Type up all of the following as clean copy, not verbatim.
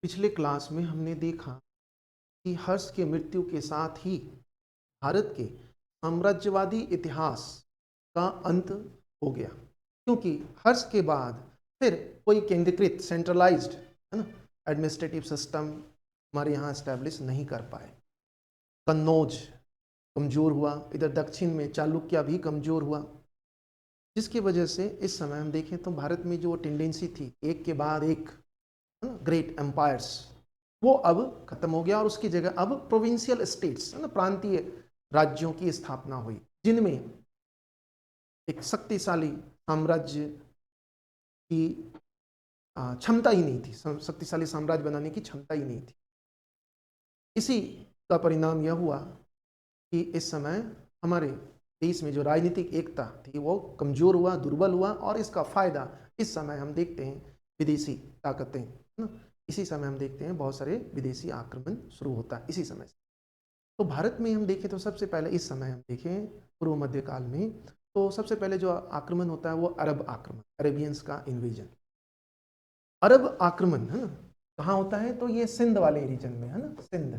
पिछले क्लास में हमने देखा कि हर्ष के मृत्यु के साथ ही भारत के साम्राज्यवादी इतिहास का अंत हो गया, क्योंकि हर्ष के बाद फिर कोई केंद्रीकृत सेंट्रलाइज्ड है ना एडमिनिस्ट्रेटिव सिस्टम हमारे यहाँ इस्टेब्लिश नहीं कर पाए। कन्नौज कमज़ोर हुआ, इधर दक्षिण में चालुक्य भी कमज़ोर हुआ, जिसकी वजह से इस समय हम देखें तो भारत में जो टेंडेंसी थी एक के बाद एक ग्रेट एम्पायर्स, वो अब खत्म हो गया और उसकी जगह अब प्रोविंशियल स्टेट्स है ना, प्रांतीय राज्यों की स्थापना हुई, जिनमें एक शक्तिशाली साम्राज्य की क्षमता ही नहीं थी, शक्तिशाली साम्राज्य बनाने की क्षमता ही नहीं थी। इसी का परिणाम यह हुआ कि इस समय हमारे देश में जो राजनीतिक एकता थी वो कमज़ोर हुआ, दुर्बल हुआ, और इसका फायदा इस समय हम देखते हैं विदेशी ताकतें ना, इसी समय हम देखते हैं बहुत सारे विदेशी आक्रमण शुरू होता है इसी समय से। तो भारत में हम देखें तो सबसे पहले इस समय हम देखें पूर्व मध्यकाल में, तो सबसे पहले जो आक्रमण होता है वो अरब आक्रमण, अरेबियंस का इन्वेजन। अरब आक्रमण है ना कहाँ होता है, तो ये सिंध वाले रीजन में है ना, सिंध।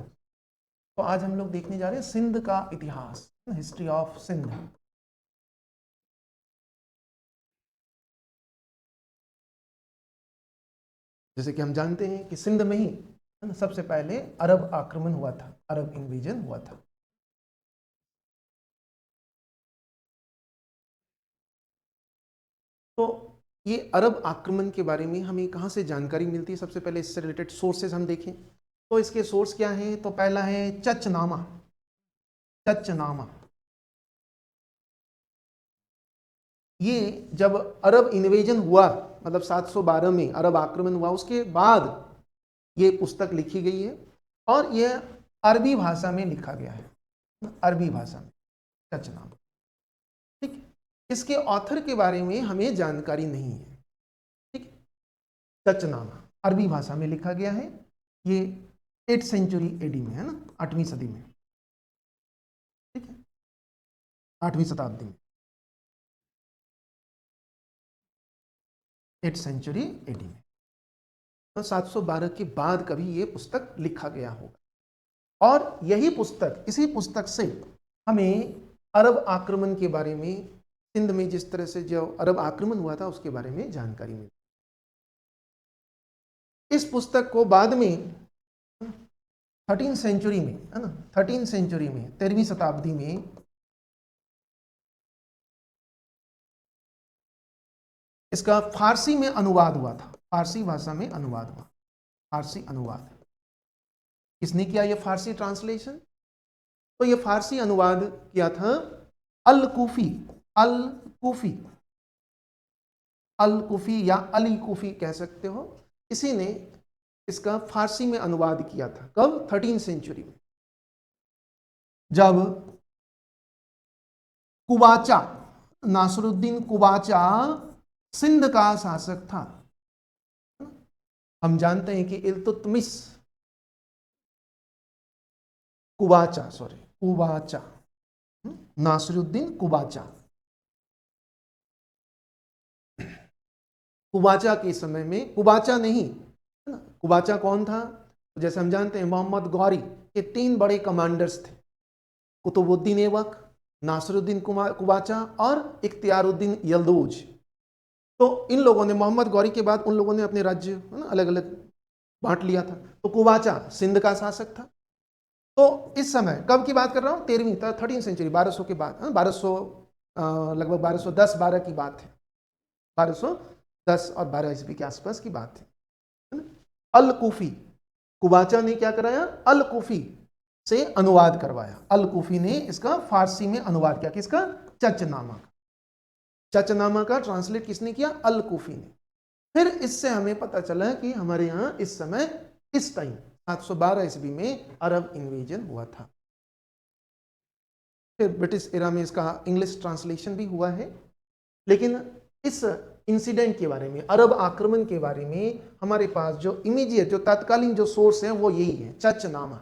तो आज हम लोग देखने जा रहे हैं सिंध का इतिहास, हिस्ट्री ऑफ सिंध। जैसे कि हम जानते हैं कि सिंध में ही है ना सबसे पहले अरब आक्रमण हुआ था, अरब इन्वेजन हुआ था। तो ये अरब आक्रमण के बारे में हमें कहाँ से जानकारी मिलती है? सबसे पहले इससे रिलेटेड सोर्सेज हम देखें तो इसके सोर्स क्या हैं? तो पहला है चचनामा। चचनामा ये जब अरब इन्वेजन हुआ, मतलब 712 में अरब आक्रमण हुआ, उसके बाद ये पुस्तक लिखी गई है और यह अरबी भाषा में लिखा गया है, अरबी भाषा में चचनामा। ठीक, इसके ऑथर के बारे में हमें जानकारी नहीं है। ठीक, चचनामा अरबी भाषा में लिखा गया है, ये 8th सेंचुरी एडी में है ना, 8वीं सदी में। ठीक है, 8वीं शताब्दी में, 8th सेंचुरी एडी में, तो 712 के बाद कभी ये पुस्तक लिखा गया होगा। और यही पुस्तक, इसी पुस्तक से हमें अरब आक्रमण के बारे में, सिंध में जिस तरह से जो अरब आक्रमण हुआ था उसके बारे में जानकारी मिली। इस पुस्तक को बाद में 13th सेंचुरी में है ना, 13th सेंचुरी में, 13वीं शताब्दी में इसका फारसी में अनुवाद हुआ था, फारसी भाषा में अनुवाद हुआ, फारसी अनुवाद। किसने किया ये फारसी ट्रांसलेशन? तो ये फारसी अनुवाद किया था अल कूफी, अल कूफी, अल कूफी या अली कूफी कह सकते हो। इसी ने इसका फारसी में अनुवाद किया था। कब? 13th सेंचुरी में, जब कुबाचा, नासरुद्दीन कुबाचा सिंध का शासक था। हम जानते हैं कि इल्तुतमिश कुबाचा, सॉरी कुबाचा, नासरुद्दीन कुबाचा, कुबाचा के समय में, कुबाचा नहीं है ना, कुबाचा कौन था? जैसे हम जानते हैं मोहम्मद गौरी के 3 बड़े कमांडर्स थे, कुतुबुद्दीन ऐबक, नासरुद्दीन कुबाचा और इख्तियारुद्दीन यल्दूज। तो इन लोगों ने, मोहम्मद गौरी के बाद उन लोगों ने अपने राज्य है ना अलग अलग बांट लिया था। तो कुबाचा सिंध का शासक था। तो इस समय कब की बात कर रहा हूँ? 13th सेंचुरी, 1200 के बाद, 1200 लगभग 1210-12 की बात है, 1210 और 12 ईस्वी के आसपास की बात है। अल कूफी, कुबाचा ने क्या कराया? अल कूफी से अनुवाद करवाया। अल कूफी ने इसका फारसी में अनुवाद किया, किसका? चचनामा। चचनामा का ट्रांसलेट किसने किया? अल कूफी ने। फिर इससे हमें पता चला कि हमारे यहाँ इस समय, इस टाइम 712 ईस्वी में अरब इन्वेजन हुआ था। फिर ब्रिटिश एरा में इसका इंग्लिश ट्रांसलेशन भी हुआ है। लेकिन इस इंसिडेंट के बारे में, अरब आक्रमण के बारे में हमारे पास जो इमीडिएट, जो तत्कालीन जो सोर्स है वो यही है, चचनामा।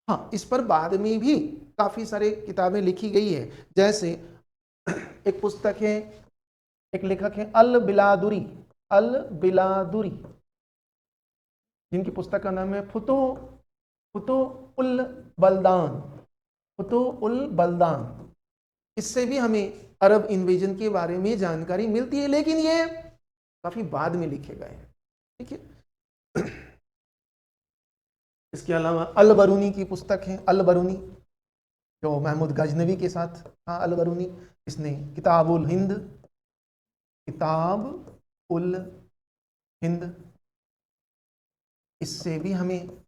हाँ, इस पर बाद में भी काफी सारे किताबें लिखी गई है। जैसे एक पुस्तक है, एक लेखक है अल बिलादुरी, अल बिलादुरी, जिनकी पुस्तक का नाम है फुतु फुतु उल बलदान, फुतु उल बलदान। इससे भी हमें अरब इन्वेजन के बारे में जानकारी मिलती है, लेकिन ये काफी बाद में लिखे गए हैं। ठीक है। इसके अलावा अल बरूनी की पुस्तक है, अल बरूनी, जो महमूद गजनवी के साथ था। अल बरूनी, इसने किताब उल हिंद, किताब उल हिंद, इससे भी हमें,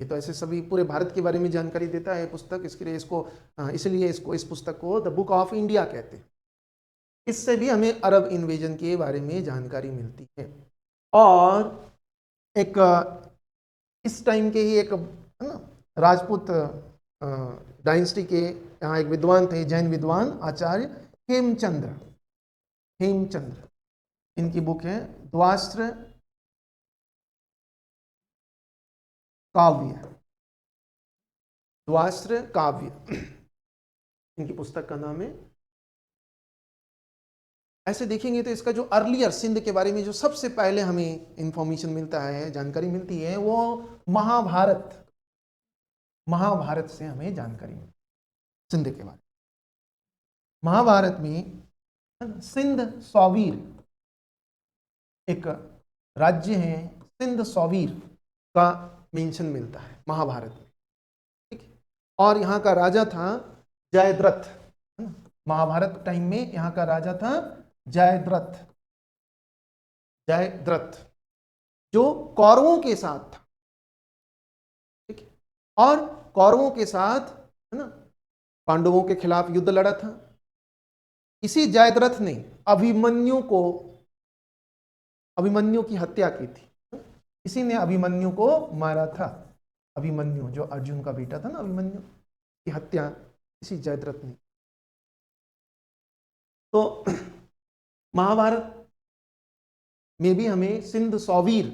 ये तो ऐसे सभी पूरे भारत के बारे में जानकारी देता है पुस्तक, इसके लिए इसको इसलिए इसको इस पुस्तक को द बुक ऑफ इंडिया कहते हैं। इससे भी हमें अरब इन्वेजन के बारे में जानकारी मिलती है। और एक इस टाइम के ही एक, है ना, राजपूत डायनेस्टी के यहाँ एक विद्वान थे, जैन विद्वान आचार्य हेमचंद्र, हेमचंद्र। इनकी बुक है द्वास्त्र काव्य, द्वास्त्र काव्य, इनकी पुस्तक का नाम है। ऐसे देखेंगे तो इसका जो अर्लियर सिंध के बारे में जो सबसे पहले हमें इंफॉर्मेशन मिलता है, जानकारी मिलती है, वो महाभारत, महाभारत से हमें जानकारी मिलती है सिंध के बारे में। महाभारत में सिंध सौवीर एक राज्य है, सिंध सौवीर का मेंशन मिलता है महाभारत में। ठीक है। और यहाँ का राजा था जयद्रथ। महाभारत टाइम में यहाँ का राजा था जयद्रथ, जयद्रथ, जो कौरवों के साथ था। ठीक है। और कौरवों के साथ, है ना, पांडवों के खिलाफ युद्ध लड़ा था। इसी जयद्रथ ने अभिमन्यु की हत्या की थी। इसी ने अभिमन्यु को मारा था। अभिमन्यु जो अर्जुन का बेटा था ना, अभिमन्यु की हत्या इसी जयद्रथ ने। तो महाभारत में भी हमें सिंध सौवीर,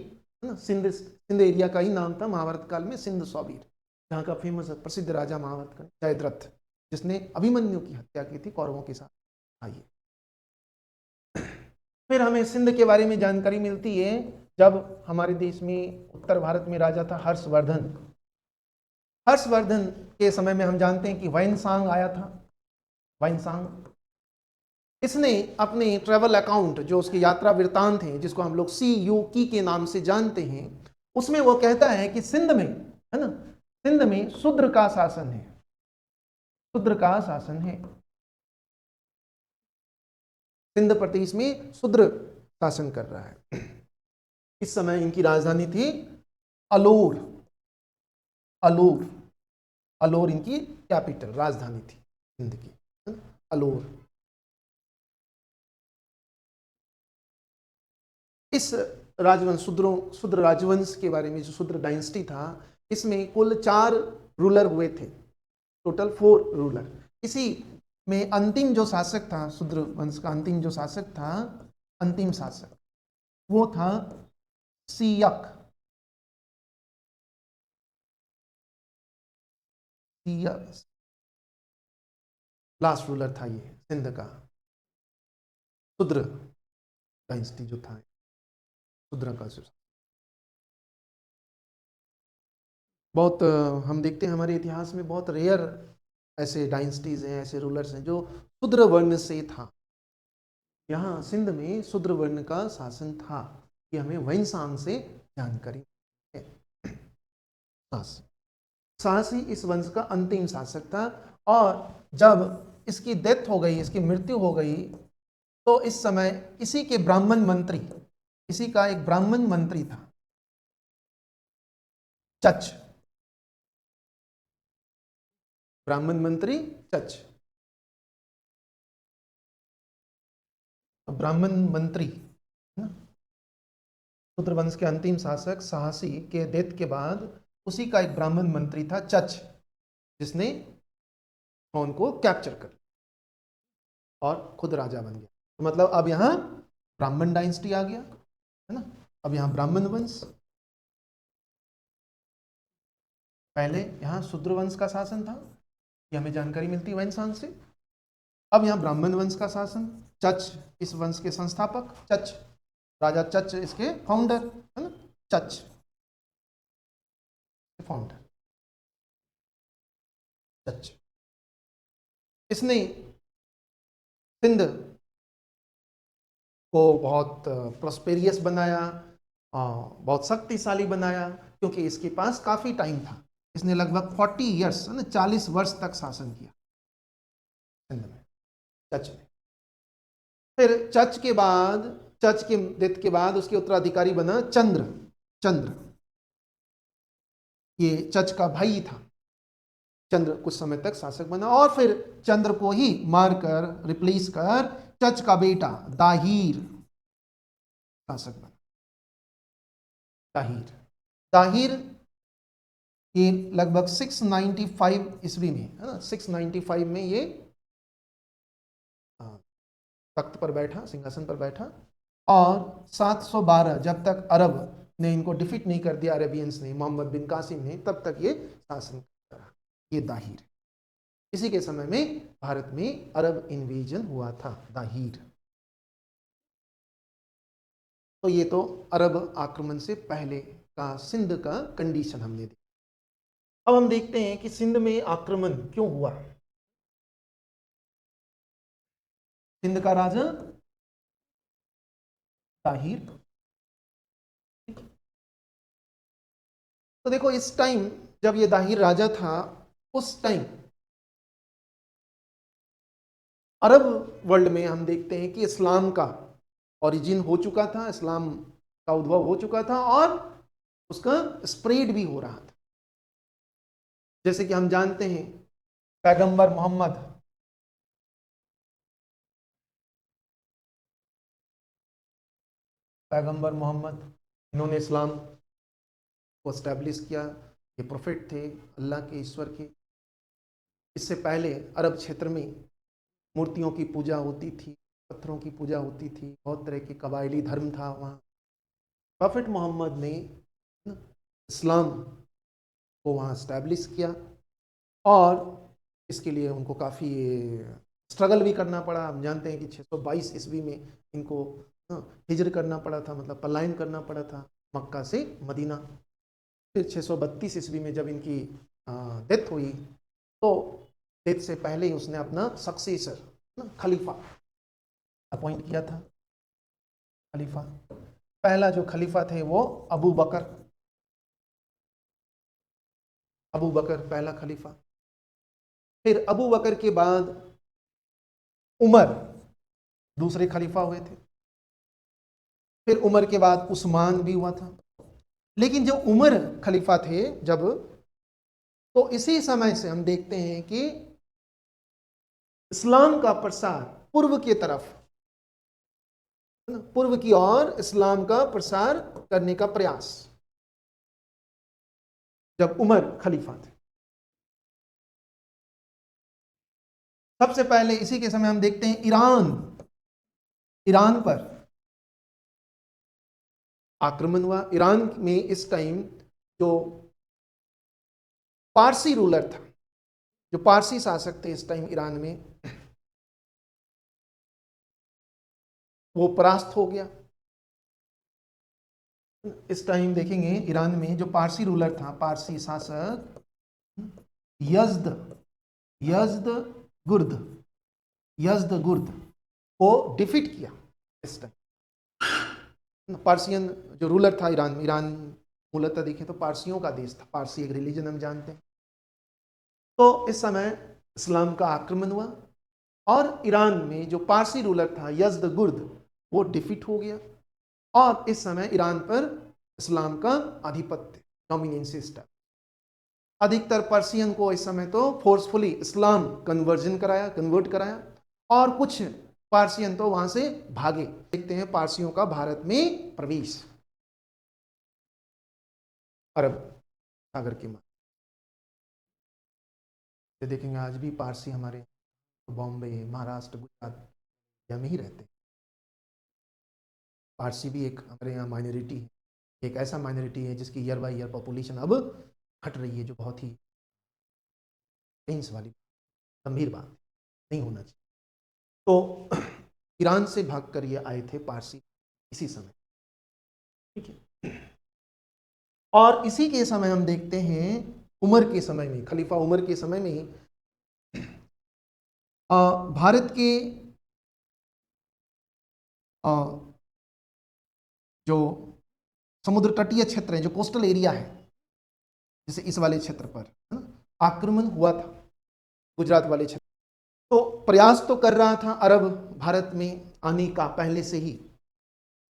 है ना, सिंध एरिया का ही नाम था महाभारत काल में, सिंध सौवीर, जहाँ का फेमस प्रसिद्ध राजा महाभारत का जयद्रथ, जिसने अभिमन्यु की हत्या की थी कौरवों के साथ। आइए, फिर हमें सिंध के बारे में जानकारी मिलती है जब हमारे देश में उत्तर भारत में राजा था हर्षवर्धन। हर्षवर्धन के समय में हम जानते हैं कि वाइनसांग आया था। वाइनसांग, इसने अपने ट्रैवल अकाउंट, जो उसके यात्रा वृत्तांत हैं, जिसको हम लोग CUK के नाम से जानते हैं, उसमें वो कहता है कि सिंध में, है ना, सिंध में शूद्र का शासन है, शूद्र का शासन है। सिंध प्रदेश में शूद्र शासन कर रहा है। इस समय इनकी राजधानी थी अलोर, अलोर, अलोर इनकी कैपिटल, राजधानी थी सिंध की, अलोर। इस राजवंश, शूद्र राजवंश के बारे में, जो शूद्र डायनेस्टी था, इसमें कुल 4 रूलर हुए थे, टोटल 4 रूलर। इसी में अंतिम जो शासक था, शूद्र वंश का अंतिम जो शासक था, अंतिम शासक, वो था सियक, सियक लास्ट रूलर था ये सिंध का। शूद्र डायनेस्टी जो था, शूद्र का बहुत, हम देखते हैं हमारे इतिहास में बहुत रेयर ऐसे डायनेस्टीज हैं, ऐसे रूलर्स हैं जो शूद्र वर्ण से था। यहाँ सिंध में शूद्र वर्ण का शासन था, ये हमें वाइनसांग से जानकारी है। साहसी इस वंश का अंतिम शासक था, और जब इसकी डेथ हो गई, इसकी मृत्यु हो गई, तो इस समय इसी के ब्राह्मण मंत्री, इसी का एक ब्राह्मण मंत्री था, चच, ब्राह्मण मंत्री चच। ब्राह्मण मंत्री, शूद्र वंश के अंतिम शासक साहसी के डेथ के बाद उसी का एक ब्राह्मण मंत्री था चच, जिसने उनको कैप्चर कर और खुद राजा बन गया। तो मतलब अब यहाँ ब्राह्मण डायनेस्टी आ गया, है ना। अब यहाँ ब्राह्मण वंश, पहले यहाँ शूद्र वंश का शासन था, ये हमें जानकारी मिलती है वाइनसांग से। अब यहाँ ब्राह्मण वंश का शासन, चच इस वंश के संस्थापक, चच राजा चच इसके फाउंडर, है ना। चच फाउंडर, चच। इसने सिंध को बहुत प्रोस्पेरियस बनाया, बहुत शक्तिशाली बनाया, क्योंकि इसके पास काफ़ी टाइम था। इसने लगभग 40 ईयर्स, 40 वर्ष तक शासन किया सिंध में, चच ने। फिर चच के बाद, चच के डेथ के बाद उसके उत्तराधिकारी बना चंद्र। चंद्र ये चच का भाई था। चंद्र कुछ समय तक शासक बना और फिर चंद्र को ही मारकर रिप्लेस कर चच का बेटा दाहिर शासक बना। दाहिर, दाहिर ये लगभग 695 ईस्वी में, है ना, 695 में ये तख्त पर बैठा, सिंहासन पर बैठा। और 712 जब तक अरब ने इनको डिफीट नहीं कर दिया, अरेबियंस ने, मोहम्मद बिन कासिम ने, तब तक ये शासन करता रहा, ये दाहिर। इसी के समय में भारत में अरब इन्वेजन हुआ था, दाहिर। तो ये तो अरब आक्रमण से पहले का सिंध का कंडीशन हमने देखा। अब हम देखते हैं कि सिंध में आक्रमण क्यों हुआ। सिंध का राजा ताहिर। तो देखो, इस टाइम जब ये दाहिर राजा था, उस टाइम अरब वर्ल्ड में हम देखते हैं कि इस्लाम का ओरिजिन हो चुका था, इस्लाम का उद्भव हो चुका था और उसका स्प्रेड भी हो रहा था। जैसे कि हम जानते हैं पैगंबर मोहम्मद, पैगंबर मोहम्मद इन्होंने इस्लाम को एस्टैब्लिश किया। ये प्रोफेट थे, अल्लाह के, ईश्वर के। इससे पहले अरब क्षेत्र में मूर्तियों की पूजा होती थी, पत्थरों की पूजा होती थी, बहुत तरह के कबायली धर्म था वहाँ। प्रोफेट मोहम्मद ने इस्लाम को वहाँ एस्टैब्लिश किया और इसके लिए उनको काफ़ी स्ट्रगल भी करना पड़ा। हम जानते हैं कि 622 ईस्वी में इनको हिजर करना पड़ा था, मतलब पलायन करना पड़ा था मक्का से मदीना। फिर 632 ईस्वी में जब इनकी डेथ हुई, तो डेथ से पहले ही उसने अपना सक्सेसर खलीफा अपॉइंट किया था। खलीफा, पहला जो खलीफा थे वो अबू बकर, अबू बकर पहला खलीफा। फिर अबू बकर के बाद उमर दूसरे खलीफा हुए थे। फिर उमर के बाद उस्मान भी हुआ था। लेकिन जब उमर खलीफा थे जब, तो इसी समय से हम देखते हैं कि इस्लाम का प्रसार पूर्व की तरफ, पूर्व की ओर इस्लाम का प्रसार करने का प्रयास, जब उमर खलीफा थे। सबसे पहले इसी के समय हम देखते हैं ईरान, ईरान पर आक्रमण हुआ। ईरान में इस टाइम जो पारसी रूलर था, जो पारसी शासक थे इस टाइम ईरान में, वो परास्त हो गया। इस टाइम देखेंगे ईरान में जो पारसी रूलर था, पारसी शासक यज्द, यज्द गुर्द, यज्द गुर्द को डिफीट किया इस टाइम। पार्सियन जो रूलर था ईरान में, ईरान मूलतः देखें तो पारसियों का देश था, पारसी एक रिलीजन हम जानते हैं। तो इस समय इस्लाम का आक्रमण हुआ और ईरान में जो पारसी रूलर था यज्द गुर्द, वो डिफीट हो गया और इस समय ईरान पर इस्लाम का आधिपत्य, डोमिनेंसी स्टार्ट। अधिकतर पर्सियन को इस समय तो फोर्सफुली इस्लाम कन्वर्ट कराया और कुछ पारसियन तो वहां से भागे। देखते हैं पारसियों का भारत में प्रवेश अरब सागर के मार्ग से। देखेंगे आज भी पारसी हमारे बॉम्बे, महाराष्ट्र, गुजरात में ही रहते हैं। पारसी भी एक हमारे यहाँ माइनॉरिटी है, एक ऐसा माइनॉरिटी है जिसकी ईयर बाई ईयर पॉपुलेशन अब घट रही है, जो बहुत ही टेंस वाली गंभीर बात नहीं होना चाहिए। तो ईरान से भागकर ये आए थे पारसी इसी समय, ठीक है। और इसी के समय हम देखते हैं उमर के समय में, खलीफा उमर के समय में ही भारत के जो समुद्र तटीय क्षेत्र है, जो कोस्टल एरिया है, जैसे इस वाले क्षेत्र पर आक्रमण हुआ था, गुजरात वाले क्षेत्र। तो प्रयास तो कर रहा था अरब भारत में आने का, पहले से ही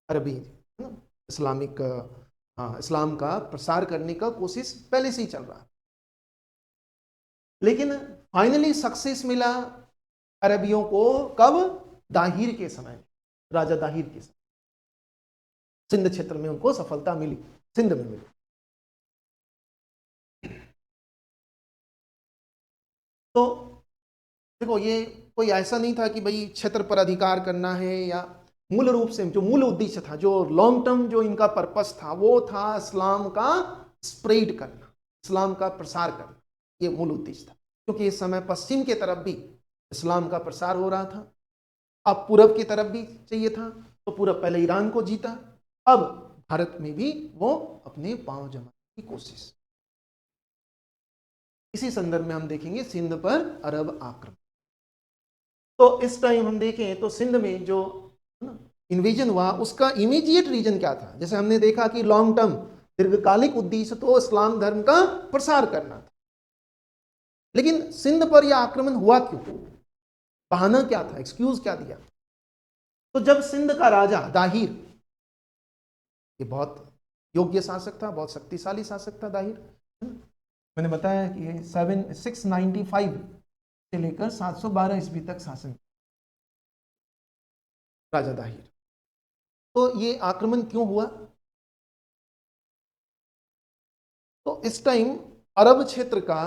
अरबी इस्लामिक इस्लाम का प्रसार करने का कोशिश पहले से ही चल रहा, लेकिन फाइनली सक्सेस मिला अरबियों को कब? दाहिर के समय, राजा दाहिर के समय सिंध क्षेत्र में उनको सफलता मिली, सिंध में मिली। तो देखो, ये कोई ऐसा नहीं था कि भाई क्षेत्र पर अधिकार करना है, या मूल रूप से जो मूल उद्देश्य था, जो लॉन्ग टर्म जो इनका पर्पस था, वो था इस्लाम का स्प्रेड करना, इस्लाम का प्रसार करना, ये मूल उद्देश्य था। क्योंकि इस समय पश्चिम के तरफ भी इस्लाम का प्रसार हो रहा था, अब पूरब की तरफ भी चाहिए था, तो पूरब पहले ईरान को जीता, अब भारत में भी वो अपने पांव जमाने की कोशिश। इसी संदर्भ में हम देखेंगे सिंध पर अरब आक्रमण। तो इस टाइम हम देखें तो सिंध में जो इन्वेजन हुआ, उसका इमीडिएट रीजन क्या था? जैसे हमने देखा कि लॉन्ग टर्म, दीर्घकालिक उद्देश्य तो इस्लाम धर्म का प्रसार करना था, लेकिन सिंध पर यह आक्रमण हुआ क्यों? बहाना क्या था? एक्सक्यूज क्या दिया? तो जब सिंध का राजा दाहिर, ये बहुत योग्य शासक था, बहुत शक्तिशाली शासक था दाहिर, मैंने बताया कि 695 से लेकर 712 ईस्वी तक शासन राजा दाहिर। तो ये आक्रमण क्यों हुआ? तो इस टाइम अरब क्षेत्र का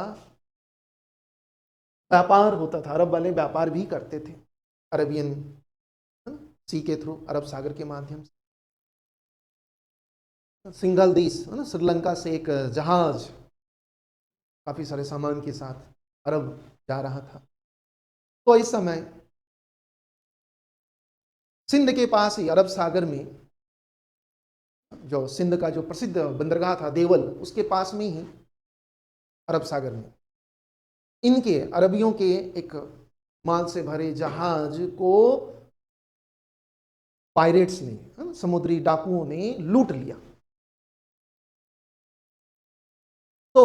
व्यापार होता था, अरब वाले व्यापार भी करते थे अरबियन सी के थ्रू, अरब सागर के माध्यम से। सिंगल देश है ना, श्रीलंका से एक जहाज काफी सारे सामान के साथ अरब जा रहा था। तो इस समय सिंध के पास ही अरब सागर में, जो सिंध का जो प्रसिद्ध बंदरगाह था देवल, उसके पास में ही अरब सागर में इनके अरबियों के एक माल से भरे जहाज को पायरेट्स ने, समुद्री डाकुओं ने लूट लिया। तो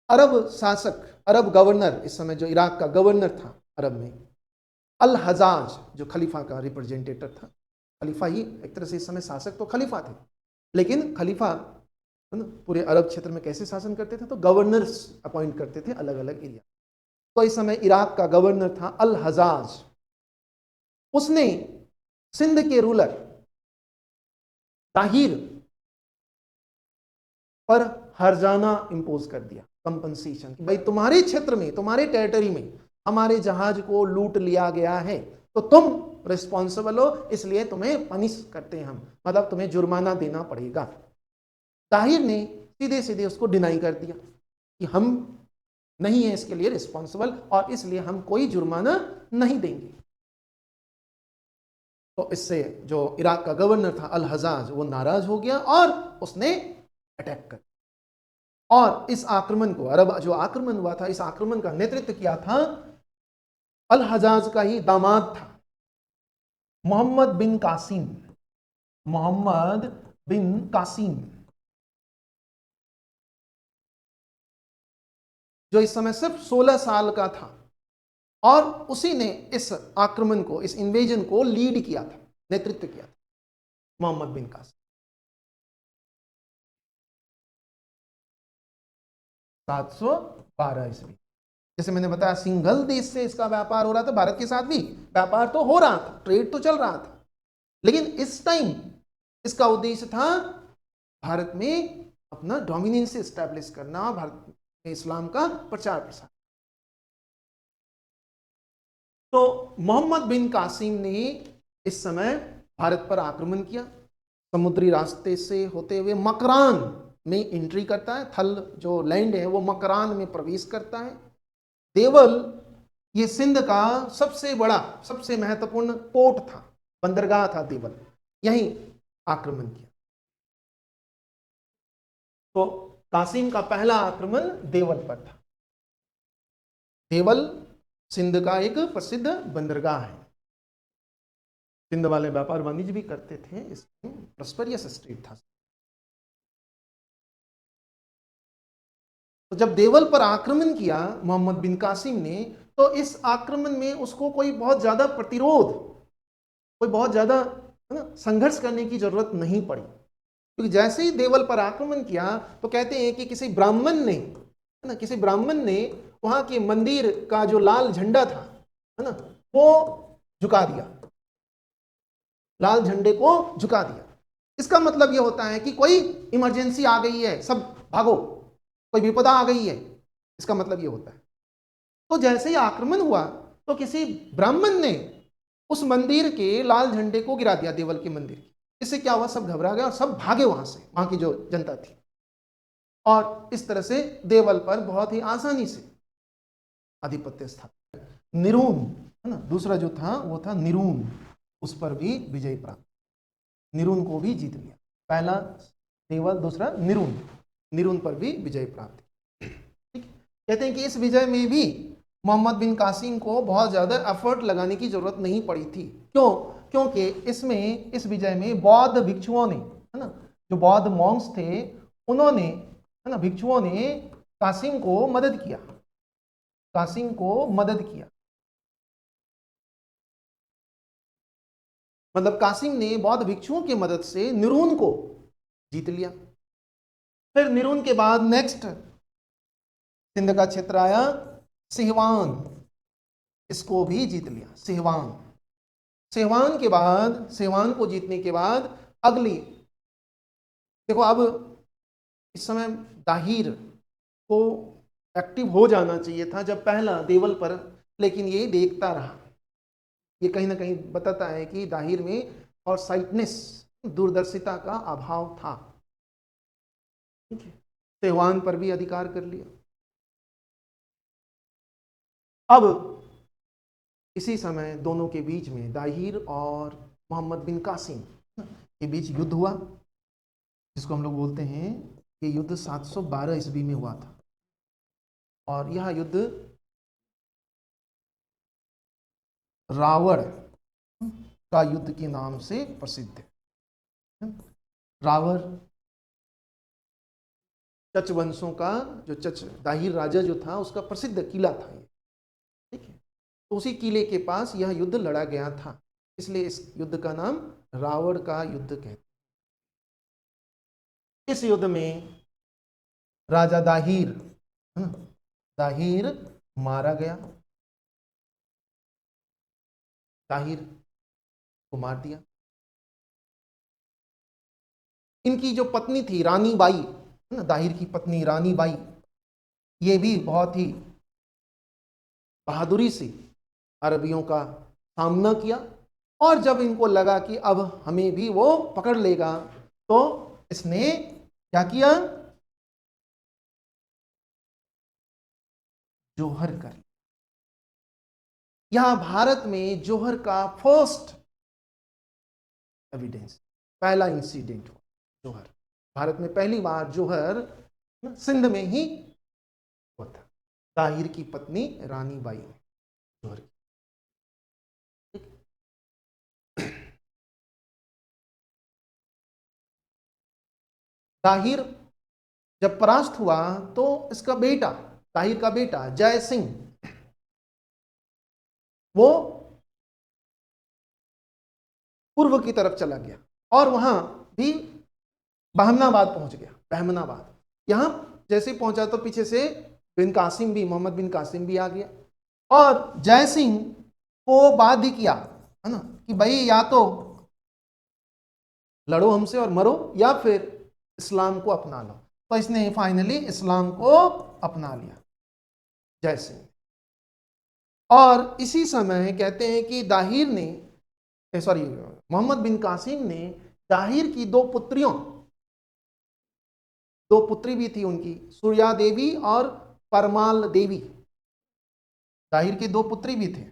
अरब शासक, अरब गवर्नर, इस समय जो इराक का गवर्नर था अरब में, अल हजाज, जो खलीफा का रिप्रेजेंटेटिव था, खलीफा ही एक तरह से इस समय शासक तो खलीफा थे, लेकिन खलीफा पूरे अरब क्षेत्र में कैसे शासन करते थे? तो गवर्नर्स अपॉइंट करते थे अलग अलग एरिया। तो इस समय इराक का गवर्नर था अल हजाज, उसने सिंध के रूलर ताहिर पर हर्जाना इंपोज कर दिया, कंपनसेशन, कि भाई तुम्हारे क्षेत्र में, तुम्हारे टेरिटरी में हमारे जहाज को लूट लिया गया है, तो तुम रिस्पॉन्सिबल हो, इसलिए तुम्हें पनिश करते हैं हम, मतलब तुम्हें जुर्माना देना पड़ेगा। ताहिर ने सीधे सीधे उसको डिनाई कर दिया कि हम नहीं है इसके लिए रिस्पॉन्सिबल, और इसलिए हम कोई जुर्माना नहीं देंगे। तो इससे जो इराक का गवर्नर था अल हजाज, वो नाराज हो गया और उसने अटैक कर, और इस आक्रमण को, अरब जो आक्रमण हुआ था, इस आक्रमण का नेतृत्व किया था अल हजाज का ही दामाद था मोहम्मद बिन कासिम। मोहम्मद बिन कासिम, जो इस समय सिर्फ 16 साल का था, और उसी ने इस आक्रमण को, इस इन्वेजन को लीड किया था, नेतृत्व किया था, मोहम्मद बिन कासिम। 712 ईस्वी। जैसे मैंने बताया, सिंगल देश से इसका व्यापार हो रहा था, भारत के साथ भी व्यापार तो हो रहा था, ट्रेड तो चल रहा था, लेकिन इस टाइम इसका उद्देश्य था भारत में अपना डोमिनेंस एस्टैब्लिश करना, भारत में इस्लाम का प्रचार प्रसार। तो मोहम्मद बिन कासिम ने इस समय भारत पर आक्रमण किया, समुद्री रास्ते से होते हुए मकरान में एंट्री करता है, थल जो लैंड है वो मकरान में प्रवेश करता है। देवल, ये सिंध का सबसे बड़ा, सबसे महत्वपूर्ण पोर्ट था, बंदरगाह था देवल, यहीं आक्रमण किया। तो कासिम का पहला आक्रमण देवल पर था। देवल सिंध का एक प्रसिद्ध बंदरगाह है। सिंध वाले व्यापार वाणिज्य भी करते थे, इसमें प्रॉस्पेरियस स्टेट था। तो जब देवल पर आक्रमण किया मोहम्मद बिन कासिम ने, तो इस आक्रमण में उसको कोई बहुत ज्यादा प्रतिरोध, कोई बहुत ज्यादा संघर्ष करने की जरूरत नहीं पड़ी, क्योंकि जैसे ही देवल पर आक्रमण किया तो कहते हैं कि किसी ब्राह्मण ने, है ना, किसी ब्राह्मण ने वहां के मंदिर का जो लाल झंडा था, है ना, वो झुका दिया, लाल झंडे को झुका दिया। इसका मतलब यह होता है कि कोई इमरजेंसी आ गई है, सब भागो, कोई विपदा आ गई है, इसका मतलब यह होता है। तो जैसे ही आक्रमण हुआ तो किसी ब्राह्मण ने उस मंदिर के लाल झंडे को गिरा दिया, देवल के मंदिर की। इससे क्या हुआ, सब घबरा गए और सब भागे वहां से, वहां की जो जनता थी। और इस तरह से देवल पर बहुत ही आसानी से आधिपत्य स्थापित। निरून, है ना, दूसरा जो था वो था निरून, उस पर भी विजय प्राप्त, निरून को भी जीत लिया। पहला देवल, दूसरा निरून, निरून पर भी विजय प्राप्त। ठीक, कहते हैं कि इस विजय में भी मोहम्मद बिन कासिम को बहुत ज्यादा एफर्ट लगाने की जरूरत नहीं पड़ी थी। क्यों? क्योंकि इसमें, इस विजय में बौद्ध भिक्षुओं ने, है ना, जो बौद्ध मॉन्क्स थे, उन्होंने, है ना, भिक्षुओं ने कासिम को मदद किया, कासिम को मदद किया। मतलब कासिम ने बौद्ध भिक्षुओं की मदद से निरून को जीत लिया। फिर निरून के बाद नेक्स्ट सिंध का क्षेत्र आया सिहवान, इसको भी जीत लिया। सिहवान, सिहवान के बाद, सिहवान को जीतने के बाद अगली, देखो अब इस समय दाहिर को एक्टिव हो जाना चाहिए था जब पहला देवल पर, लेकिन ये देखता रहा। ये कहीं ना कहीं बताता है कि दाहिर में और साइटनेस, दूरदर्शिता का अभाव था। ठीक है, सिहवान पर भी अधिकार कर लिया। अब इसी समय दोनों के बीच में, दाहिर और मोहम्मद बिन कासिम के बीच युद्ध हुआ, जिसको हम लोग बोलते हैं, ये युद्ध 712 ईस्वी में हुआ था। और यह युद्ध रावण का युद्ध के नाम से प्रसिद्ध है। रावण चच वंशों का, जो चच दाहिर राजा जो था, उसका प्रसिद्ध किला था ये। ठीक है, तो उसी किले के पास यह युद्ध लड़ा गया था, इसलिए इस युद्ध का नाम रावण का युद्ध कहते हैं। इस युद्ध में राजा दाहिर, दाहिर मारा गया, दाहिर को मार दिया। इनकी जो पत्नी थी रानी बाई, दाहिर की पत्नी रानी बाई, ये भी बहुत ही बहादुरी से अरबियों का सामना किया। और जब इनको लगा कि अब हमें भी वो पकड़ लेगा, तो इसने क्या किया, जोहर कर। यहां भारत में जोहर का फर्स्ट एविडेंस, पहला इंसिडेंट हुआ जोहर। भारत में पहली बार जोहर सिंध में ही हुआ था, दाहिर की पत्नी रानी बाई ने जोहर किया। दाहिर जब परास्त हुआ तो इसका बेटा, दाहिर का बेटा जय सिंह, वो पूर्व की तरफ चला गया और वहां भी बहमनाबाद पहुंच गया। बहमनाबाद, यहां जैसे पहुंचा तो पीछे से बिन कासिम भी, मोहम्मद बिन कासिम भी आ गया और जय सिंह को बाध्य किया, है ना, कि भाई या तो लड़ो हमसे और मरो, या फिर इस्लाम को अपना लो। तो इसने फाइनली इस्लाम को अपना लिया, जय सिंह। और इसी समय कहते हैं कि दाहिर ने, सॉरी, मोहम्मद बिन कासिम ने दाहिर की दो पुत्रियों, दो पुत्री भी थी उनकी, सूर्या देवी और परमाल देवी। दाहिर के दो पुत्री भी थे,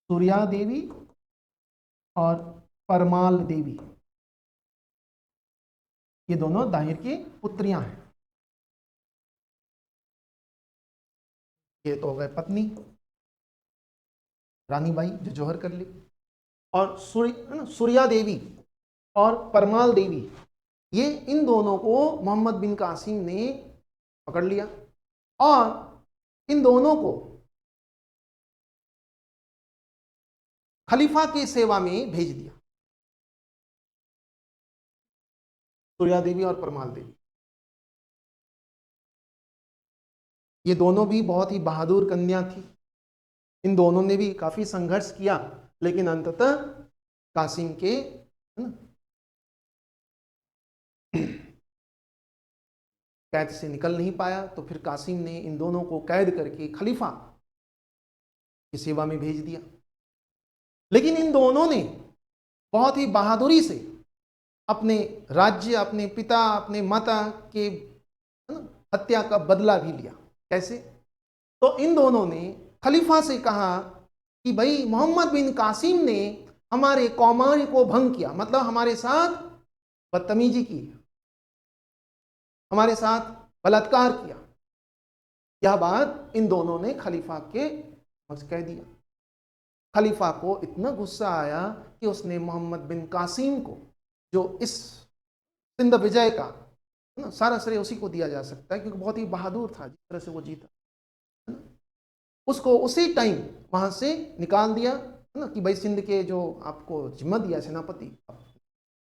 सूर्या देवी और परमाल देवी। ये दोनों दाहिर की पुत्रियां हैं। ये तो हो गए पत्नी रानी बाई जो जौहर कर ली, और सूर्या देवी और परमाल देवी, ये इन दोनों को मोहम्मद बिन कासिम ने पकड़ लिया और इन दोनों को खलीफा की सेवा में भेज दिया, सूर्या देवी और परमाल देवी। ये दोनों भी बहुत ही बहादुर कन्या थी। इन दोनों ने भी काफी संघर्ष किया, लेकिन अंततः कासिम के कैद से निकल नहीं पाया, तो फिर कासिम ने इन दोनों को कैद करके खलीफा की सेवा में भेज दिया। लेकिन इन दोनों ने बहुत ही बहादुरी से अपने राज्य, अपने पिता, अपने माता के हत्या का बदला भी लिया। कैसे? तो इन दोनों ने खलीफा से कहा कि भाई मोहम्मद बिन कासिम ने हमारे कौमार्य को भंग किया, मतलब हमारे साथ बदतमीजी की, हमारे साथ बलात्कार किया। यह बात इन दोनों ने खलीफा के कह दिया। खलीफा को इतना गुस्सा आया कि उसने मोहम्मद बिन कासिम को, जो इस सिंध विजय का सारा श्रेय उसी को दिया जा सकता है, क्योंकि बहुत ही बहादुर था जिस तरह से वो जीता, है ना, उसको उसी टाइम वहां से निकाल दिया, है ना, कि भाई सिंध के जो आपको जिम्मा दिया सेनापति,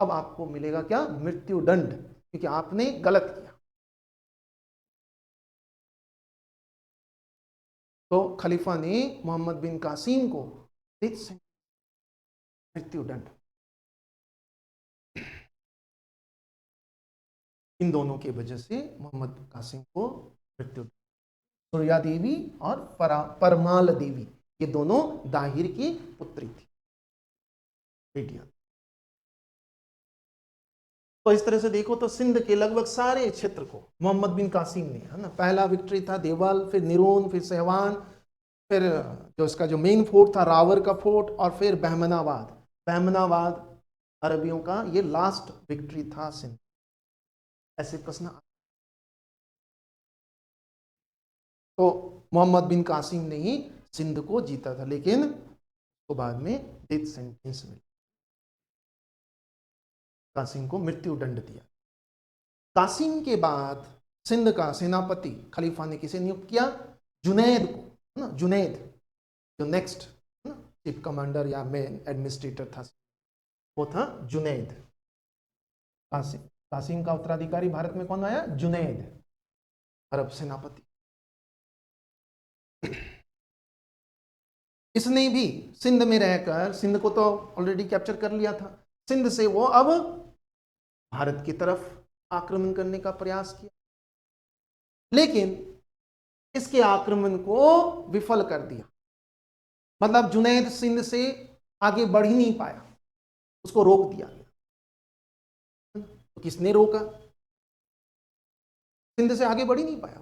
अब आपको मिलेगा क्या? मृत्यु दंड, क्योंकि आपने गलत किया। तो खलीफा ने मोहम्मद बिन कासिम को मृत्यु दंड। इन दोनों की वजह से मोहम्मद कासिम को मृत्यु। सूर्या देवी और परमाल देवी, ये दोनों दाहिर की पुत्री थी, बेटियां। तो इस तरह से देखो तो सिंध के लगभग सारे क्षेत्र को मोहम्मद बिन कासिम ने, है ना, पहला विक्ट्री था देवल, फिर निरोन, फिर सहवान, फिर जो इसका जो मेन फोर्ट था रावर का फोर्ट, और फिर बहमनाबाद। बहमनाबाद अरबियों का ये लास्ट विक्ट्री था सिंध। ऐसे प्रश्न। तो मोहम्मद बिन कासिम ने ही सिंध को जीता था, लेकिन उसको बाद में डेथ सेंटेंस मिला, कासिम को मृत्यु दंड दिया। कासिम के बाद सिंध का सेनापति खलीफा ने किसे नियुक्त किया? जुनैद को, है ना, जुनैद जो नेक्स्ट चीफ कमांडर या मेन एडमिनिस्ट्रेटर था, वो था जुनैद। कासिम कासिम का उत्तराधिकारी भारत में कौन आया? जुनैद, अरब सेनापति। इसने भी सिंध में रहकर, सिंध को तो ऑलरेडी कैप्चर कर लिया था, सिंध से वो अब भारत की तरफ आक्रमण करने का प्रयास किया, लेकिन इसके आक्रमण को विफल कर दिया। मतलब जुनैद सिंध से आगे बढ़ ही नहीं पाया, उसको रोक दिया गया। तो किसने रोका? सिंध से आगे बढ़ ही नहीं पाया,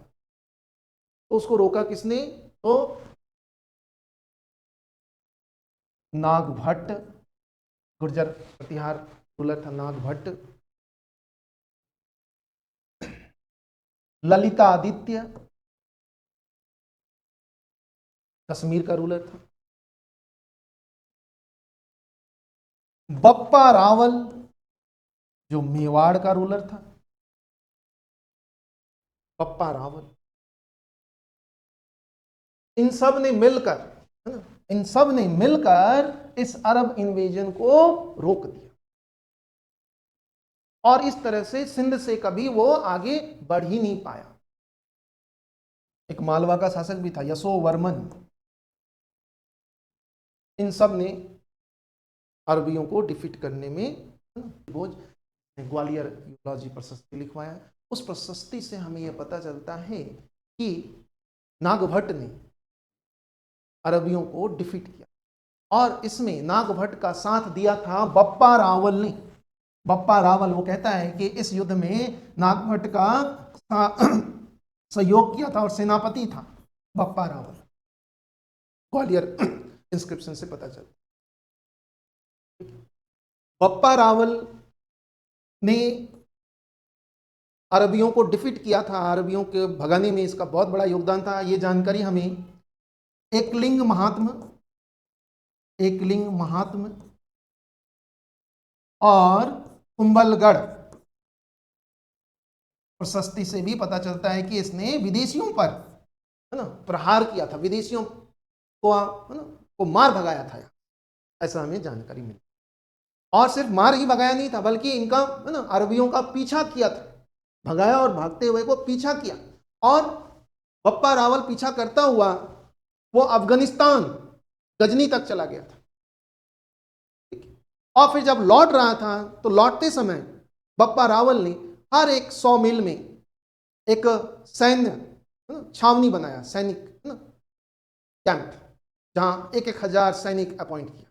तो उसको रोका किसने? तो नागभट्ट, गुर्जर प्रतिहार रूलर था नागभट्ट। ललिता आदित्य कश्मीर का रूलर था। बप्पा रावल जो मेवाड़ का रूलर था, बप्पा रावल। इन सब ने मिलकर, है ना, इन सब ने मिलकर इस अरब इन्वेजन को रोक दिया, और इस तरह से सिंध से कभी वो आगे बढ़ ही नहीं पाया। एक मालवा का शासक भी था यशोवर्मन। इन सब ने अरबियों को डिफीट करने में ग्वालियर यूलॉजी प्रशस्ति लिखवाया। उस प्रशस्ति से हमें यह पता चलता है कि नागभट्ट ने अरबियों को डिफीट किया, और इसमें नागभट्ट का साथ दिया था बप्पा रावल ने। बप्पा रावल वो कहता है कि इस युद्ध में नागभट्ट का सहयोग किया था और सेनापति था बप्पा रावल। ग्वालियर इंस्क्रिप्शन से पता चलता। बप्पा रावल ने अरबियों को डिफीट किया था, अरबियों के भगाने में इसका बहुत बड़ा योगदान था। ये जानकारी हमें एकलिंग महात्म और कुंभलगढ़ प्रशस्ति से भी पता चलता है कि इसने विदेशियों पर, है ना, प्रहार किया था, विदेशियों को, है ना, को मार भगाया था, ऐसा हमें जानकारी मिली। और सिर्फ मार ही भगाया नहीं था, बल्कि इनका, है ना, अरबियों का पीछा किया था, भगाया और भागते हुए को पीछा किया। और बप्पा रावल पीछा करता हुआ वो अफगानिस्तान गजनी तक चला गया था। और फिर जब लौट रहा था तो लौटते समय बप्पा रावल ने हर एक 100 मील में एक सैन्य छावनी बनाया, सैनिक कैंप, जहां 1,000 सैनिक अपॉइंट किया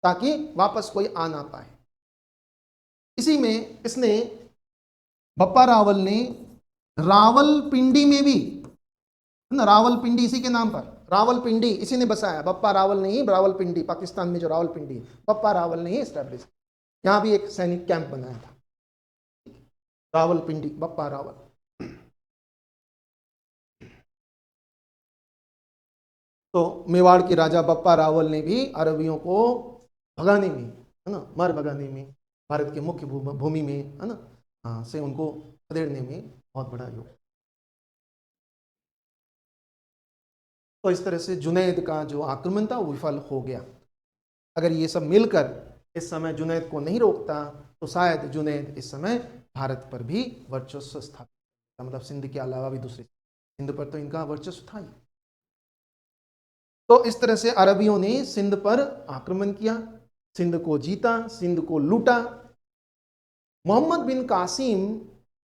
ताकि वापस कोई आ ना पाए। इसी में इसने, बप्पा रावल ने रावलपिंडी में भी, रावलपिंडी इसी के नाम पर, रावलपिंडी इसी ने बसाया, बप्पा रावल ने ही, रावलपिंडी पाकिस्तान में जो रावलपिंडी है, बप्पा रावल ने ही एस्टैब्लिश, यहां भी एक सैनिक कैंप बनाया था, रावलपिंडी, बप्पा रावल। तो मेवाड़ के राजा बप्पा रावल ने भी अरबियों को भगाने में, है ना, मार भगाने में, भारत के मुख्य भूमि में, है ना, हाँ, से उनको खदेड़ने में बहुत बड़ा योग। तो इस तरह से जुनैद का जो आक्रमण था वो विफल हो गया। अगर ये सब मिलकर इस समय जुनैद को नहीं रोकता तो शायद जुनैद इस समय भारत पर भी वर्चस्व स्थापित, मतलब सिंध के अलावा भी दूसरे, सिंध पर तो इनका वर्चस्व था ही। तो इस तरह से अरबियों ने सिंध पर आक्रमण किया, सिंध को जीता, सिंध को लूटा। मोहम्मद बिन कासिम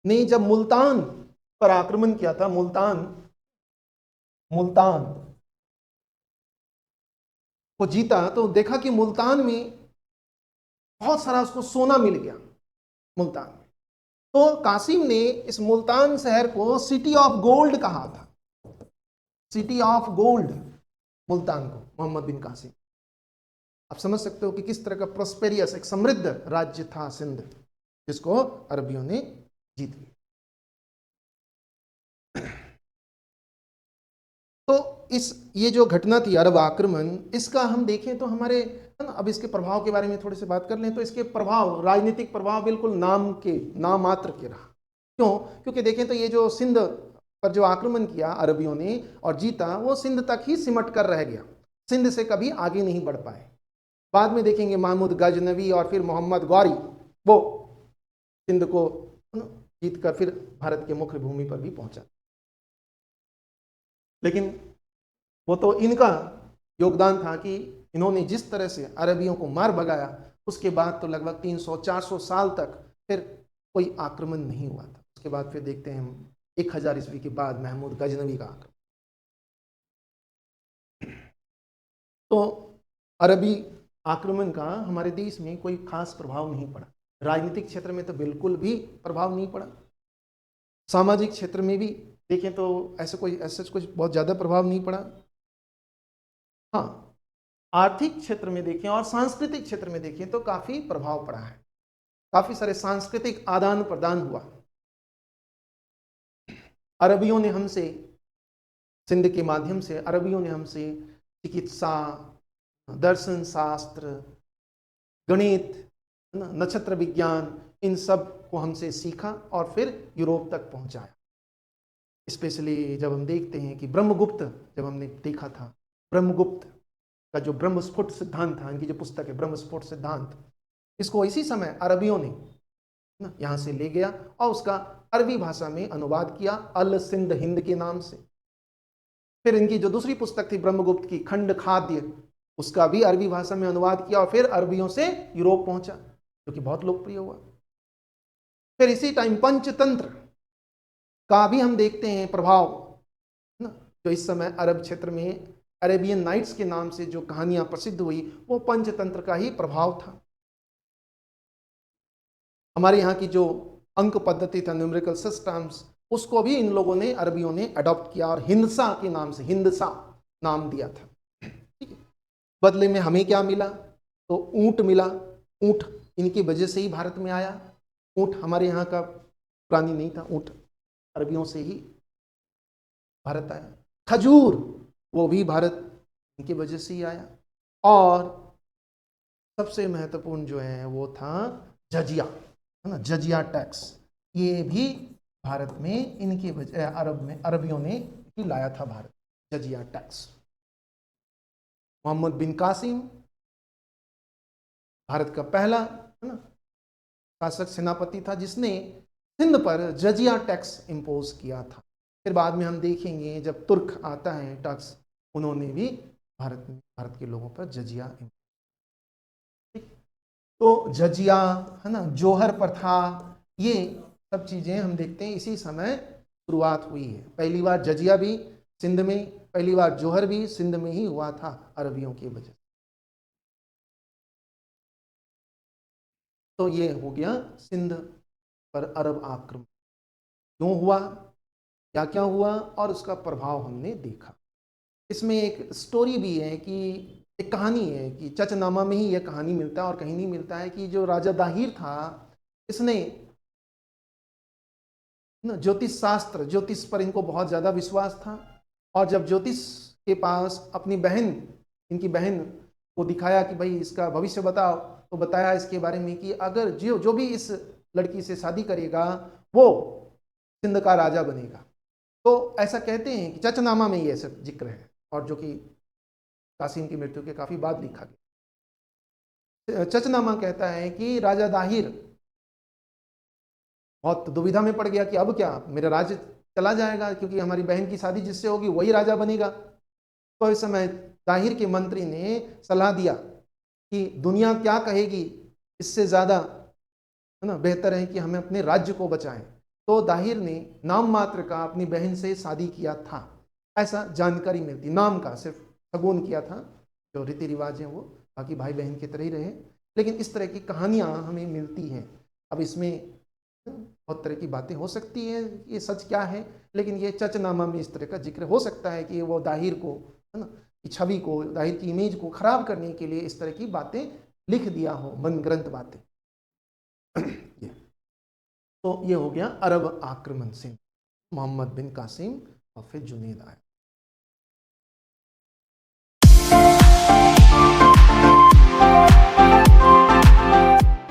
ने जब मुल्तान पर आक्रमण किया था, मुल्तान को जीता, तो देखा कि मुल्तान में बहुत सारा उसको सोना मिल गया मुल्तान में। तो कासिम ने इस मुल्तान शहर को सिटी ऑफ गोल्ड कहा था, सिटी ऑफ गोल्ड मुल्तान को, मोहम्मद बिन कासिम। आप समझ सकते हो कि किस तरह का प्रोस्पेरियस, एक समृद्ध राज्य था सिंध, जिसको अरबियों ने जीत लिया। तो ये जो घटना थी अरब आक्रमण, इसका हम देखें तो हमारे, है ना, अब इसके प्रभाव के बारे में थोड़ी सी बात कर लें। तो इसके प्रभाव, राजनीतिक प्रभाव बिल्कुल नाम मात्र के रहा। क्यों? क्योंकि देखें तो ये जो सिंध पर जो आक्रमण किया अरबियों ने और जीता, वो सिंध तक ही सिमट कर रह गया, सिंध से कभी आगे नहीं बढ़ पाए। बाद में देखेंगे महमूद गजनवी और फिर मोहम्मद गौरी, वो सिंध को जीत कर फिर भारत के मुख्य भूमि पर भी पहुंचा। लेकिन वो तो इनका योगदान था कि इन्होंने जिस तरह से अरबियों को मार भगाया, उसके बाद तो लगभग 300-400 साल तक फिर कोई आक्रमण नहीं हुआ था। उसके बाद फिर देखते हैं हम 1000 ईस्वी के बाद महमूद गजनवी का आक्रमण। तो अरबी आक्रमण का हमारे देश में कोई खास प्रभाव नहीं पड़ा। राजनीतिक क्षेत्र में तो बिल्कुल भी प्रभाव नहीं पड़ा। सामाजिक क्षेत्र में भी देखें तो ऐसे कुछ बहुत ज़्यादा प्रभाव नहीं पड़ा। हाँ, आर्थिक क्षेत्र में देखें और सांस्कृतिक क्षेत्र में देखें तो काफ़ी प्रभाव पड़ा है, काफ़ी सारे सांस्कृतिक आदान प्रदान हुआ। अरबियों ने हमसे, सिंध के माध्यम से अरबियों ने हमसे चिकित्सा, दर्शन शास्त्र, गणित, नक्षत्र विज्ञान, इन सब को हमसे सीखा और फिर यूरोप तक पहुंचाया। स्पेशली जब हम देखते हैं कि ब्रह्मगुप्त, जब हमने देखा था ब्रह्मगुप्त का जो ब्रह्मस्फुट सिद्धांत था, इनकी जो पुस्तक है ब्रह्मस्फुट सिद्धांत, इसको इसी समय अरबियों ने यहाँ से ले गया और उसका अरबी भाषा में अनुवाद किया, अल सिंध हिंद के नाम से। फिर इनकी जो दूसरी पुस्तक थी ब्रह्मगुप्त की, खंड खाद्य, उसका भी अरबी भाषा में अनुवाद किया और फिर अरबियों से यूरोप पहुंचा, जो कि बहुत लोकप्रिय हुआ। फिर इसी टाइम पंचतंत्र का भी हम देखते हैं प्रभाव, जो इस समय अरब क्षेत्र में अरेबियन नाइट्स के नाम से जो कहानियां प्रसिद्ध हुई, वो पंचतंत्र का ही प्रभाव था। हमारे यहाँ की जो अंक पद्धति था, न्यूमेरिकल सिस्टम्स, उसको भी इन लोगों ने, अरबियों ने अडॉप्ट किया और हिंदसा के नाम से, हिंदसा नाम दिया था। ठीक है। बदले में हमें क्या मिला? तो ऊंट मिला। ऊंट इनकी वजह से ही भारत में आया। ऊंट हमारे यहाँ का प्राणी नहीं था, ऊंट अरबियों से ही भारत आया। खजूर वो भी भारत इनकी वजह से ही आया। और सबसे महत्वपूर्ण जो है वो था जजिया, है ना, जजिया टैक्स, ये भी भारत में इनकी वजह, अरब में अरबियों ने ही लाया था भारत, जजिया टैक्स। मोहम्मद बिन कासिम भारत का पहला, है ना, शासक सेनापति था जिसने सिंध पर जजिया टैक्स इम्पोज किया था। फिर बाद में हम देखेंगे जब तुर्क आता है टैक्स, उन्होंने भी भारत के लोगों पर जजिया। तो जजिया, है ना, जोहर प्रथा, ये सब चीजें हम देखते हैं इसी समय शुरुआत हुई है। पहली बार जजिया भी सिंध में, पहली बार जोहर भी सिंध में ही हुआ था अरबियों की वजह से। तो ये हो गया सिंध पर अरब आक्रमण क्यों हुआ, क्या क्या हुआ, और उसका प्रभाव हमने देखा। इसमें एक स्टोरी भी है कि एक कहानी है कि चचनामा में ही यह कहानी मिलता है और कहीं नहीं मिलता है कि जो राजा दाहिर था, इसने ज्योतिष शास्त्र, ज्योतिष पर इनको बहुत ज़्यादा विश्वास था। और जब ज्योतिष के पास अपनी बहन, इनकी बहन को दिखाया कि भाई इसका भविष्य बताओ, तो बताया इसके बारे में कि अगर जो भी इस लड़की से शादी करेगा वो सिंध का राजा बनेगा। तो ऐसा कहते हैं कि चचनामा में ये ऐसा जिक्र है, और जो कि कासिम की मृत्यु के काफी बाद लिखा गया। चचनामा कहता है कि राजा दाहिर बहुत दुविधा में पड़ गया कि अब क्या, मेरा राज्य चला जाएगा, क्योंकि हमारी बहन की शादी जिससे होगी वही राजा बनेगा। तो इस समय दाहिर के मंत्री ने सलाह दिया कि दुनिया क्या कहेगी, इससे ज्यादा, है ना, बेहतर है कि हमें अपने राज्य को बचाएं। तो दाहिर ने नाम मात्र का अपनी बहन से शादी किया था, ऐसा जानकारी मिलती, नाम का सिर्फ शगुन किया था, जो रीति रिवाज हैं वो बाकी भाई बहन की तरह ही रहे। लेकिन इस तरह की कहानियां हमें मिलती हैं। अब इसमें बहुत तरह की बातें हो सकती है, ये सच क्या है, लेकिन ये चचनामा में इस तरह का जिक्र हो सकता है कि वो दाहिर को, है ना, की छवि को, दाहिर की इमेज को खराब करने के लिए इस तरह की बातें लिख दिया हो, मन ग्रंथ बातें। तो ये हो गया अरब आक्रमण से, मोहम्मद बिन कासिम और फिर जुनैद आया।